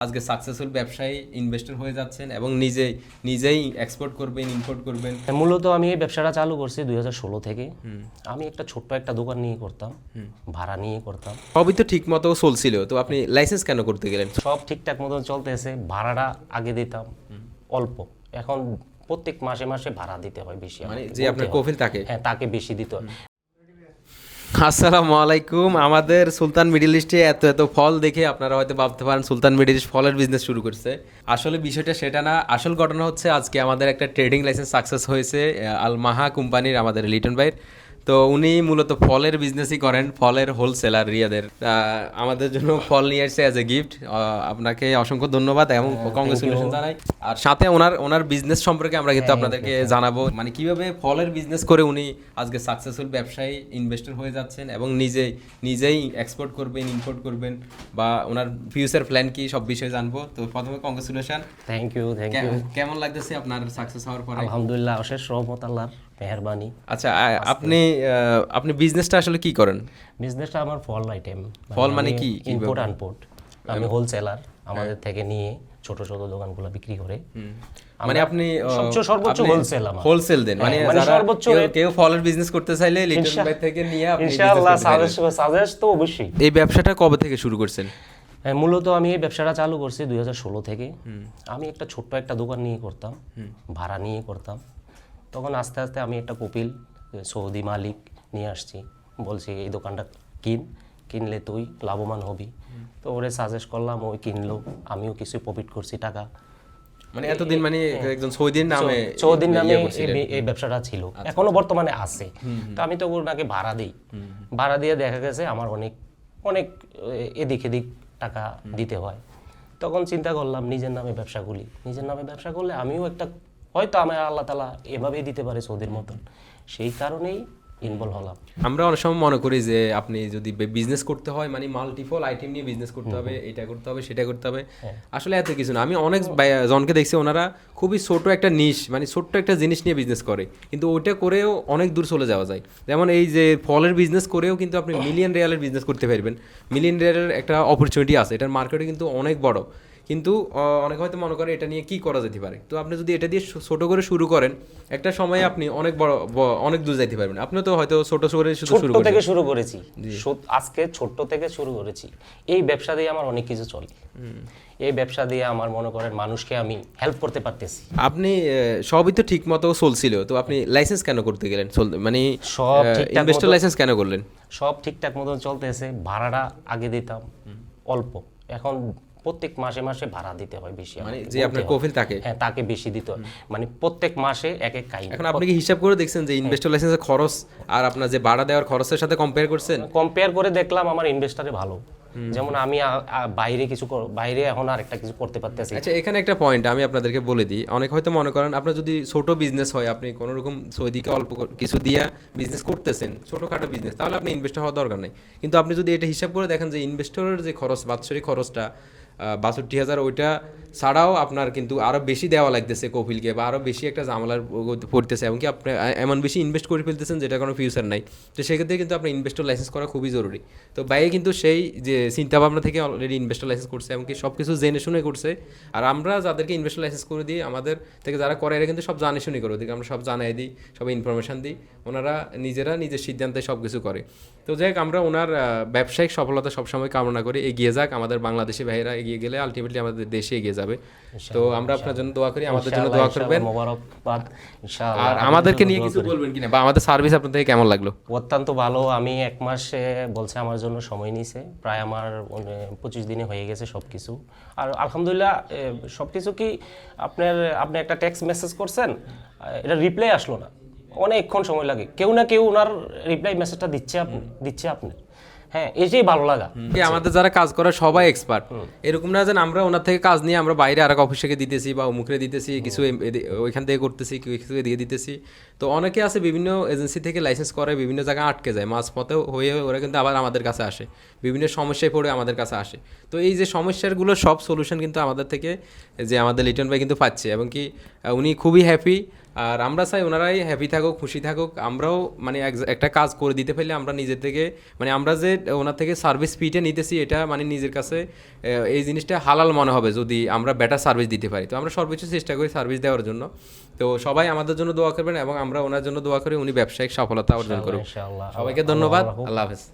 আজকে সাকসেসফুল ব্যবসায়ী ইনভেস্টর হয়ে যাচ্ছেন এবং নিজেই এক্সপোর্ট করবেন, ইম্পোর্ট করবেন। মূলত আমি এই ব্যবসাটা চালু করছি 2016 থেকে। আমি একটা ছোট্ট একটা দোকান নিয়ে করতাম, ভাড়া নিয়ে করতাম। সবই তো ঠিক মতো চলছিল, তো আপনি লাইসেন্স কেন করতে গেলেন? সব ঠিকঠাক মতন চলতেছে। ভাড়াটা আগে দিতাম অল্প, এখন প্রত্যেক মাসে মাসে ভাড়া দিতে হয় বেশি। মানে যে আপনার কফিল তাকে? হ্যাঁ, তাকে বেশি দিতে হয়। আসসালামু আলাইকুম। আমাদের সুলতান মিডল ইস্টে এত এত ফল দেখে আপনারা হয়তো ভাবতে পারেন সুলতান মিডল ইস্ট ফলের বিজনেস শুরু করছে। আসলে বিষয়টা সেটা না। আসল ঘটনা হচ্ছে আজকে আমাদের একটা ট্রেডিং লাইসেন্স সাকসেস হয়েছে আল মাহা কোম্পানির, আমাদের লিটন ভাইয়ের। তো উনি মূলত ফলের বিজনেসই করেন, ফলের হোলসেলার রিয়াদের। আমাদের জন্য ফল নিয়ে এসেছে অ্যাজ এ গিফট। আপনাকে অসংখ্য ধন্যবাদ এবং কংগ্রেচুলেশন জানাই। আর সাথে ওনার বিজনেস সম্পর্কে আমরা কিন্তু আপনাদেরকে জানাবো, মানে কিভাবে ফলের বিজনেস করে উনি আজকে সাকসেসফুল ব্যবসায়ী ইনভেস্টর হয়ে যাচ্ছেন এবং নিজেই এক্সপোর্ট করবেন, ইম্পোর্ট করবেন, বা ওনার ফিউচার প্ল্যান কি, সব বিষয়ে জানবো। তো প্রথমে কংগ্রেচুলেশন। Thank you. কেমন লাগতেছে আপনার সাকসেস হওয়ার পরে? আলহামদুলিল্লাহ, অশেষ রহমত, আল্লাহর মেহেরবানি। আচ্ছা, আপনি বিজনেসটা আসলে কি করেন? বিজনেসটা আমার ফল আইটেম। ফল মানে কি? ইম্পোর্ট আনপোর্ট। আমি হোলসেলার, আমাদের থেকে নিয়ে ছোট ছোট দোকানগুলো বিক্রি করে। মানে আপনি সর্বোচ্চ হোলসেল, আমার হোলসেল দেন। মানে সর্বোচ্চ কেউ ফলের বিজনেস করতে চাইলে লিটন ভাই থেকে নিয়ে আপনি ইনশাআল্লাহ সাজেস্ট তো অবশ্যই। এই ব্যবসাটা কবে থেকে শুরু করছেন? মূলত আমি এই ব্যবসাটা চালু করছি 2016 থেকে। আমি একটা ছোট্ট একটা দোকান নিয়ে করতাম, ভাড়া নিয়ে করতাম। তখন আস্তে আস্তে আমি একটা কপিল সৌদি মালিক নিয়ে আসছি, বলছি এই দোকানটা কিনলে তুই লাভবান হবি। তো ওরে সাজেস্ট করলাম, ওই কিনলো, আমিও কিছু প্রফিট করছি টাকা। মানে এতদিন মানে একজন সৌদির নামে এই ব্যবসাটা ছিল, এখনো বর্তমানে আছে। তো আমি তো ওনাকে ভাড়া দিই, ভাড়া দিয়ে দেখা গেছে আমার অনেক অনেক এদিক এদিক টাকা দিতে হয়। তখন চিন্তা করলাম নিজের নামে ব্যবসা করি। নিজের নামে ব্যবসা করলে আমিও একটা, হয়তো আমার আল্লাহ তাআলা এভাবেই দিতে পারে সৌদির মতন। সেই কারণেই ইনভলভ হলাম। আমরা অনেক সময় মনে করি যে আপনি যদি বিজনেস করতে হয় মানে মাল্টিপল আইটেম নিয়ে বিজনেস করতে হবে, এটা করতে হবে, সেটা করতে হবে। আসলে এত কিছু না। আমি অনেক জনকে দেখছি ওনারা খুবই ছোট একটা নিশ, মানে ছোট্ট একটা জিনিস নিয়ে বিজনেস করে, কিন্তু ওইটা করেও অনেক দূর চলে যাওয়া যায়। যেমন এই যে ফলের বিজনেস করেও কিন্তু আপনি মিলিয়ন রিয়ালের বিজনেস করতে পারবেন। মিলিয়ন রিয়ালের একটা অপরচুনিটি আছে, এটার মার্কেটে কিন্তু অনেক বড়। কিন্তু অনেকে হয়তো মনে করে এটা নিয়ে কি করা যেতে পারে। তো আপনি যদি এটা দিয়ে ছোট করে শুরু করেন, একটা সময় আপনি অনেক বড় অনেক দূর যাইতে পারবেন। আপনি তো হয়তো ছোট করে ছোট থেকে শুরু করেছি, আজকে ছোট্ট থেকে শুরু করেছি। এই ব্যবসা দিয়ে আমার অনেক কিছু চলে। এই ব্যবসা দিয়ে আমার মনে করেন মানুষকে আমি হেল্প করতে পারতেছি। আপনি সবই তো ঠিক মতো চলছিল, তো আপনি লাইসেন্স কেন করতে গেলেন? মানে সব ঠিকঠাক ইনভেস্টর লাইসেন্স কেন করলেন? সব ঠিকঠাক মতন চলতেছে। ভাড়াটা আগে দিতাম অল্প, এখন প্রত্যেক মাসে মাসে ভাড়া দিতে হয় বেশি। মানে যে আপনার কফিল তাকে? হ্যাঁ, তাকে বেশি দিতে হয়। মানে প্রত্যেক মাসে এক এক কাহিনী। এখন আপনি কি হিসাব করে দেখছেন যে ইনভেস্টর লাইসেন্সের খরচ আর আপনার যে ভাড়া দেওয়ার খরচের সাথে কম্পেয়ার করছেন? কম্পেয়ার করে দেখলাম আমার ইনভেস্টারে ভালো। যেমন আমি বাইরে এখন আর একটা কিছু করতে পারতেছি। আচ্ছা, এখানে একটা পয়েন্ট আমি আপনাদেরকে বলে দিই। অনেক হয়তো মনে করেন আপনার যদি ছোট বিজনেস হয়, আপনি কোনো রকম সৌদিকে অল্প কিছু দিয়ে বিজনেস করতেছেন, ছোটোখাটো বিজনেস, তাহলে আপনি ইনভেস্টর হওয়ার দরকার নেই। কিন্তু আপনি যদি এটা হিসাব করে দেখেন যে ইনভেস্টরের যে খরচ, বাৎসরিক খরচটা ৬২,০০০, ওইটা ছাড়াও আপনার কিন্তু আরও বেশি দেওয়া লাগতেছে কপিলকে, বা আরও বেশি একটা ঝামেলার পড়তেছে, এমনকি আপনি এমন বেশি ইনভেস্ট করে ফেলতেছেন যেটা কোনো ফিউচার নাই। তো সেক্ষেত্রে কিন্তু আপনার ইনভেস্টর লাইসেন্স করা খুবই জরুরি। তো বাইরে কিন্তু সেই যে চিন্তাভাবনা থেকে অলরেডি ইনভেস্টর লাইসেন্স করছে, এমনকি সব কিছু জেনে শুনে করছে। আর আমরা যাদেরকে ইনভেস্টর লাইসেন্স করে দিই, আমাদের থেকে যারা করে, এরা কিন্তু সব জানে শুনে করে, ওদেরকে আমরা সব জানাই দিই, সব ইনফরমেশান দিই। ওনারা নিজের সিদ্ধান্তে সব কিছু করে। তো যাই হোক, আমরা ওনার ব্যবসায়িক সফলতা সবসময় কামনা করি। এগিয়ে যাক, আমাদের বাংলাদেশি ভাইয়েরা এগিয়ে গেলে আলটিমেটলি আমাদের দেশে এগিয়ে যাবে। তো আমরা আপনার জন্য দোয়া করি, আমাদের জন্য দোয়া করবেন। আর আমাদেরকে নিয়ে কিছু বলবেন কিনা, বা আমাদের সার্ভিস আপনার থেকে কেমন লাগলো? অত্যন্ত ভালো। আমি 1 মাসে বলছে আমার জন্য সময় নিয়েছে, প্রায় আমার 25 দিনে হয়ে গেছে সব কিছু। আর আলহামদুলিল্লাহ সব কিছু কি আপনি একটা টেক্সট মেসেজ করছেন, এটা রিপ্লাই আসলো না, অনেকক্ষণ সময় লাগে। কেউ না কেউ ওনার রিপ্লাই মেসেজটা দিচ্ছে আপনি। হ্যাঁ, এটাই ভালো লাগা। আমাদের যারা কাজ করে সবাই এক্সপার্ট। এরকম না যেন আমরা ওনার থেকে কাজ নিয়ে আমরা বাইরে আর এক অফিস থেকে দিতেছি বা অমুকরে দিতেছি, কিছু ওইখান থেকে করতেছি, কিছু দিয়ে দিতেছি। তো অনেকে আছে বিভিন্ন এজেন্সি থেকে লাইসেন্স করে, বিভিন্ন জায়গায় আটকে যায়, মাঝপথে হয়ে ওরা কিন্তু আবার আমাদের কাছে আসে, বিভিন্ন সমস্যায় পড়ে আমাদের কাছে আসে। তো এই যে সমস্যাগুলো সব সলিউশন কিন্তু আমাদের থেকে যে আমাদের লিটন ভাই কিন্তু পাচ্ছে, এবং কি উনি খুবই হ্যাপি। আর আমরা চাই ওনারাই হ্যাপি থাকুক, খুশি থাকুক। আমরাও মানে একটা কাজ করে দিতে পারলে আমরা নিজে থেকে মানে আমরা যে ওনার থেকে সার্ভিস ফিটা নিতেছি এটা মানে নিজের কাছে এই জিনিসটা হালাল মনে হবে যদি আমরা বেটার সার্ভিস দিতে পারি। তো আমরা সর্বোচ্চ চেষ্টা করি সার্ভিস দেওয়ার জন্য। তো সবাই আমাদের জন্য দোয়া করবেন এবং আমরা ওনার জন্য দোয়া করি উনি ব্যবসায়িক সফলতা অর্জন করুক। ইনশাআল্লাহ। সবাইকে ধন্যবাদ। আল্লাহ হাফেজ।